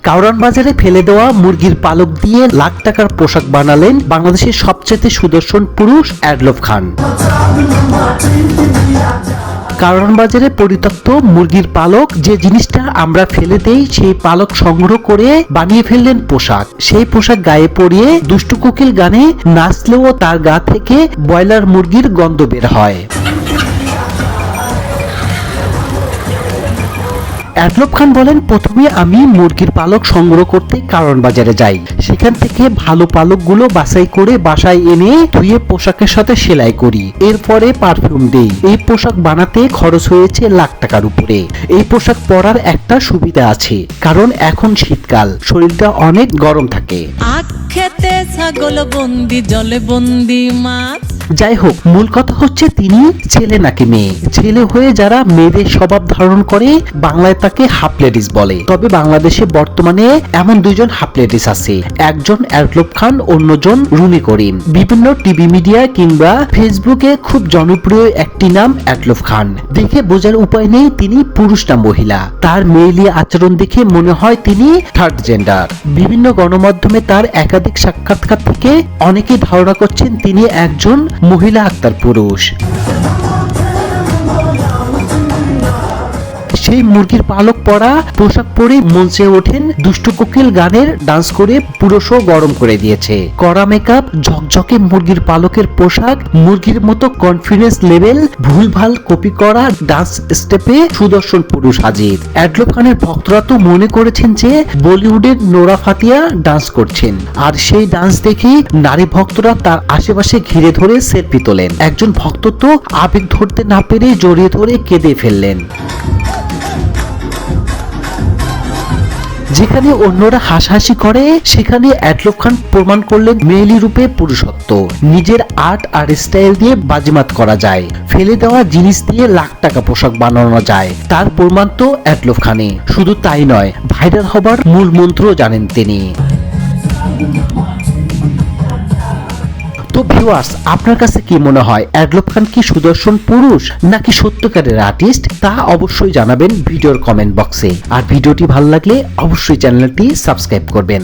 কারওয়ান বাজারে ফেলে দেওয়া মুরগির পালক দিয়ে লাখ টাকার পোশাক বানালেন বাংলাদেশের সবচেয়ে সুদর্শন পুরুষ অ্যাডলফ খান। কারওয়ান বাজারে পরিত্যক্ত মুরগির পালক, যে জিনিসটা আমরা ফেলে দেই, সেই পালক সংগ্রহ করে বানিয়ে ফেললেন পোশাক। সেই পোশাক গায়ে পরিয়ে দুষ্টু কোকিল গানে নাচলেও তার গা থেকে ব্রয়লার মুরগির গন্ধ বের হয়। অ্যাডলফ খান বলেন, প্রথমে আমি মুরগির পালক সংগ্রহ করতে কারওয়ান বাজারে যাই। সেখান থেকে ভালো পালকগুলো বাছাই করে বাসায় এনে ধুয়ে পোশাকের সাথে সেলাই করি। এরপরে পারফিউম দেই। এই পোশাক বানাতে খরচ হয়েছে লাখ টাকার উপরে। এই পোশাক পরার একটা সুবিধা আছে, কারণ এখন শীতকাল, শরীরটা অনেক গরম থাকে। খেতে ছাগল বন্দি, জলে বন্দি মাছ। যাই হোক, মূল কথা হচ্ছে তিনি ছেলে নাকি মেয়ে। ছেলে হয়ে যারা মেয়েদের স্বভাব ধারণ করে বাংলায় তাকে হাফ লেডিস বলে। তবে বাংলাদেশে বর্তমানে এমন দুইজন হাফ লেডিস আছে, একজন অ্যাডলফ খান, অন্যজন রুমি করিম। বিভিন্ন টিভি মিডিয়া কিংবা ফেসবুকে খুব জনপ্রিয় একটি নাম অ্যাডলফ খান। দেখে বোঝার উপায় নেই তিনি পুরুষ না মহিলা। তার মেয়েলি আচরণ দেখে মনে হয় তিনি থার্ড জেন্ডার। বিভিন্ন গণমাধ্যমে তার একাধিক সাক্ষাৎকার থেকে অনেকেই ধারণা করছেন তিনি একজন মহিলা আক্তার পুরুষ। সেই মুরগির পালক পরা পোশাক পরে মঞ্চে ওঠেন দুষ্টু কোকিল গানের ডান্স করে পুরো শো গরম করে দিয়েছে। কড়া মেকআপ, ঝকঝকে মুরগির পালকের পোশাক, মুরগির মতো কনফিডেন্স লেভেল, ভুলভাল কপি করা ডান্স স্টেপে সুদর্শন পুরুষ হাজির। অ্যাডলফ খানের ভক্তরা তো মনে করেছেন যে বলিউডের নোরা ফাতিয়া ডান্স করছেন, আর সেই ডান্স দেখে নারী ভক্তরা তার আশেপাশে ঘিরে ধরে সেলফি তোলেন। একজন ভক্ত তো আবেগ ধরতে না পেরে জড়িয়ে ধরে কেঁদে ফেললেন। যেখানে অন্যরা হাসাহাসি করে, সেখানে অ্যাডলফ খান প্রমাণ করলেন মেয়েলি রূপে পুরুষত্ব। নিজের আর্ট আর স্টাইল দিয়ে বাজিমাত করা যায়, ফেলে দেওয়া জিনিস দিয়ে লাখ টাকা পোশাক বানানো যায়। তার প্রমাণ তো অ্যাডলফ খানে। শুধু তাই নয়, ভাইরাল হবার মূল মন্ত্র জানেন তিনি। তো ভিউয়ার্স, আপনার কাছে কি মনে হয়, অ্যাডলফ খান কি সুদর্শন পুরুষ নাকি সত্যিকারের আর্টিস্ট? তা অবশ্যই জানাবেন ভিডিওর কমেন্ট বক্সে। আর ভিডিওটি ভালো লাগলে অবশ্যই চ্যানেলটি সাবস্ক্রাইব করবেন।